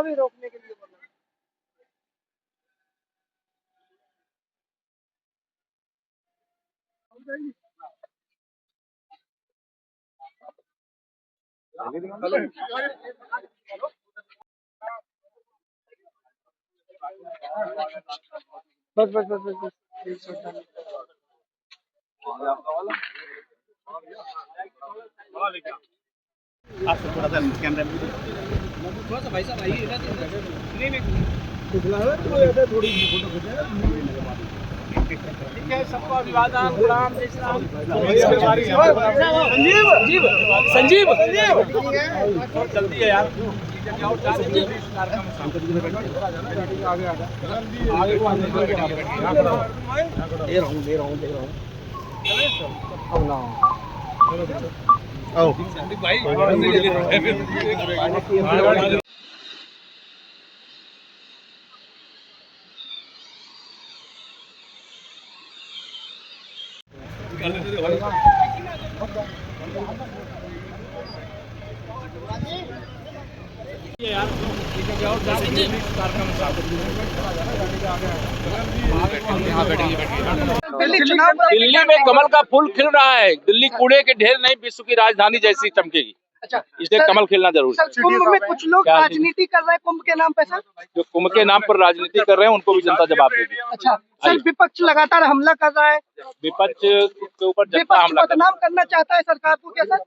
भी रोकने के लिए बस बस बस बस बस आपको थोड़ा सा कैमरा में थोड़ा सा भाई साहब आइए थोड़ी फोटो ठीक है। सबको अभिवादन प्रणाम जय श्री राम। संजीव जल्दी है यार। दे रहा हूँ अब ना दिल्ली में कमल का फूल खिल रहा है। दिल्ली कूड़े के ढेर नहीं, विश्व की राजधानी जैसी चमकेगी। अच्छा, इसलिए कमल खिलना जरूरी है। कुंभ में कुछ लोग राजनीति कर रहे हैं कुंभ के नाम पे सर। जो कुंभ के नाम पर राजनीति कर रहे हैं उनको भी जनता जवाब देगी। अच्छा सर, विपक्ष लगातार हमला कर रहा है। विपक्ष के ऊपर जनता हमला बदनाम करना चाहता है सरकार को क्या सर?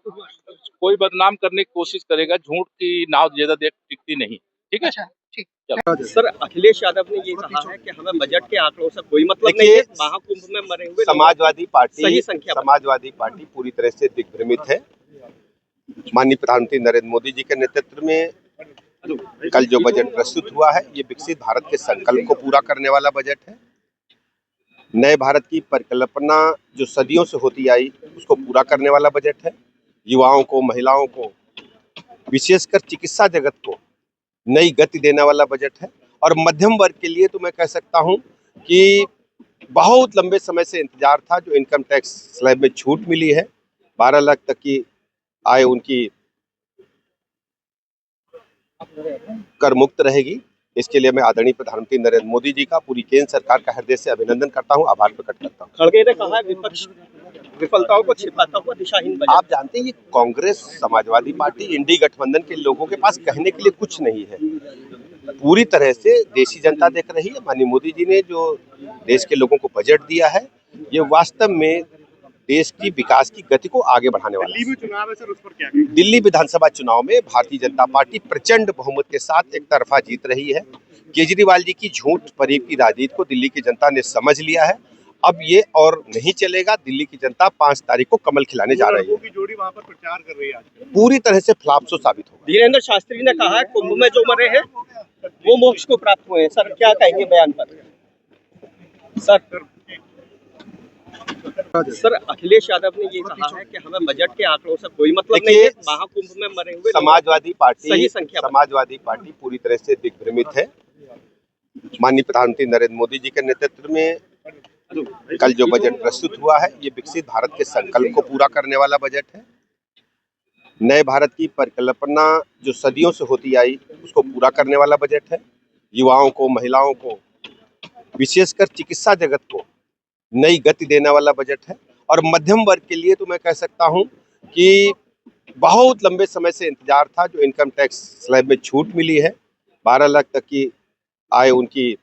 कोई बदनाम करने की कोशिश करेगा। झूठ की नाव ज्यादा देर टिकती नहीं। ठीक है। अच्छा, ठीक। सर, अखिलेश यादव ने ये कहा है कि हमें बजट के आंकड़ों से कोई मतलब नहीं है। महाकुंभ में मरे हुए समाजवादी सही पार्टी पूरी तरह से दिग्भ्रमित है। माननीय प्रधानमंत्री नरेंद्र मोदी जी के नेतृत्व में कल जो बजट प्रस्तुत हुआ है, ये विकसित भारत के संकल्प को पूरा करने वाला बजट है। नए भारत की परिकल्पना जो सदियों से होती आई, उसको पूरा करने वाला बजट है। युवाओं को, महिलाओं को, विशेषकर चिकित्सा जगत को नई गति देने वाला बजट है। और मध्यम वर्ग के लिए तो मैं कह सकता हूं कि बहुत लंबे समय से इंतजार था। जो इनकम टैक्स स्लैब में छूट मिली है, 12 लाख तक की आय उनकी कर मुक्त रहेगी। इसके लिए मैं आदरणीय प्रधानमंत्री नरेंद्र मोदी जी का, पूरी केंद्र सरकार का हृदय से अभिनंदन करता हूं, आभार प्रकट करता हूं। खड़गे ने कहा विपक्ष विफलताओं को छिपाता हुआ दिशाहीन बजट। आप जानते हैं, ये कांग्रेस, समाजवादी पार्टी, इंडी गठबंधन के लोगों के पास कहने के लिए कुछ नहीं है। पूरी तरह से देशी जनता देख रही है। माननीय मोदी जी ने जो देश के लोगों को बजट दिया है, ये वास्तव में देश की विकास की गति को आगे बढ़ाने वाला है। दिल्ली में चुनाव है सर, उस पर क्या कहेंगे? दिल्ली विधानसभा चुनाव में भारतीय जनता पार्टी प्रचंड बहुमत के साथ एक तरफा जीत रही है। केजरीवाल जी की झूठ फरेब की राजनीति को दिल्ली की जनता ने समझ लिया है। अब ये और नहीं चलेगा। दिल्ली की जनता 5 तारीख को कमल खिलाने जा रही है। की जोड़ी वहां पर प्रचार कर रही है आज। पूरी तरह से फ्लॉप साबित होगा। धीरेन्द्र शास्त्री ने कहा कुंभ में जो मरे हैं वो मोक्ष को प्राप्त हुए हैं। सर, क्या कहेंगे बयान पर? सर, अखिलेश यादव ने ये कहा है कि हमें बजट के आंकड़ों से कोई मतलब नहीं है। महाकुंभ में मरे हुए समाजवादी पार्टी पूरी तरह से दिग्भ्रमित है। माननीय प्रधानमंत्री नरेंद्र मोदी जी के नेतृत्व में कल जो बजट प्रस्तुत हुआ है, ये विकसित भारत के संकल्प को पूरा करने वाला बजट है। नए भारत की परिकल्पना जो सदियों से होती आई, उसको पूरा करने वाला बजट है। युवाओं को, महिलाओं को, विशेषकर चिकित्सा जगत को नई गति देने वाला बजट है। और मध्यम वर्ग के लिए तो मैं कह सकता हूं कि बहुत लंबे समय से इंतजार था। जो इनकम टैक्स स्लैब में छूट मिली है, 12 लाख तक की आय उनकी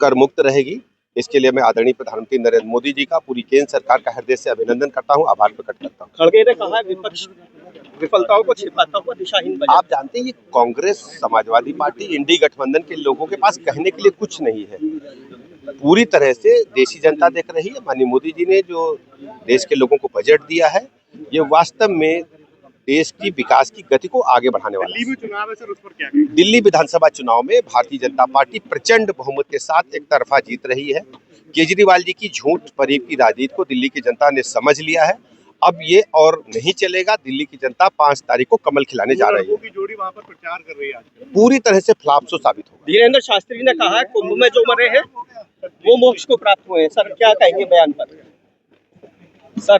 कर मुक्त रहेगी। इसके लिए मैं आदरणीय प्रधानमंत्री नरेंद्र मोदी जी का, पूरी केंद्र सरकार का हृदय से अभिनंदन करता हूं, आभार प्रकट करता हूं। खड़गे ने कहा विपक्ष विफलताओं को छिपाता हुआ दिशाहीन बजट। आप जानते हैं, ये कांग्रेस, समाजवादी पार्टी, इंडी गठबंधन के लोगों के पास कहने के लिए कुछ नहीं है। पूरी तरह से देशी जनता देख रही है। माननीय मोदी जी ने जो देश के लोगों को बजट दिया है, ये वास्तव में देश की विकास की गति को आगे बढ़ाने वाला है। दिल्ली में चुनाव है सर, उस पर क्या कहेंगे? दिल्ली विधानसभा चुनाव में भारतीय जनता पार्टी प्रचंड बहुमत के साथ एक तरफा जीत रही है। केजरीवाल जी की झूठ फरेब की राजनीति को दिल्ली की जनता ने समझ लिया है। अब ये और नहीं चलेगा। दिल्ली की जनता 5 तारीख को कमल खिलाने जा रही है। की जोड़ी वहां पर प्रचार कर रही है आजकल। पूरी तरह से फ्लॉप साबित होगा। धीरेन्द्र शास्त्री ने कहा है कुंभ में जो मरे हैं वो मोक्ष को प्राप्त हुए हैं। सर क्या कहेंगे बयान पर? सर